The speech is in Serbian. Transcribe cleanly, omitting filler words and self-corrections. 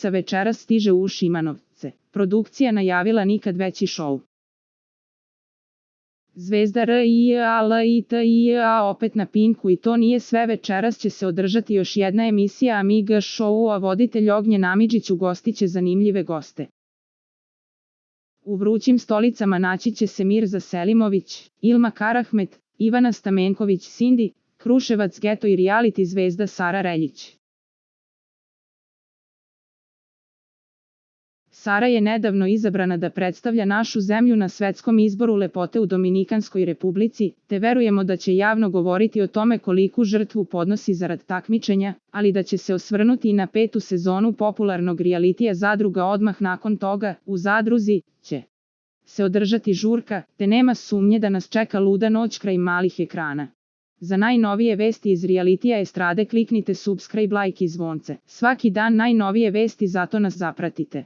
večeras stiže u Šimanovce. Produkcija najavila nikad veći šou. Zvezda RIALITIA opet na Pinku i to nije sve, večeras će se održati još jedna emisija Amiga Show, a voditelj Ognjen Amidžić ugostiće zanimljive goste. U vrućim stolicama naći će se Mirza Selimović, Ilma Karahmet, Ivana Stamenković, Cindy, Kruševac Geto i reality zvezda Sara Reljić. Sara je nedavno izabrana da predstavlja našu zemlju na svetskom izboru lepote u Dominikanskoj Republici, te verujemo da će javno govoriti o tome koliku žrtvu podnosi zarad takmičenja, ali da će se osvrnuti i na 5. sezonu popularnog realitija Zadruga odmah nakon toga. U Zadruzi će se održati žurka, te nema sumnje da nas čeka luda noć kraj malih ekrana. Za najnovije vesti iz realitija estrade kliknite subscribe, like i zvonce. Svaki dan najnovije vesti, zato nas zapratite.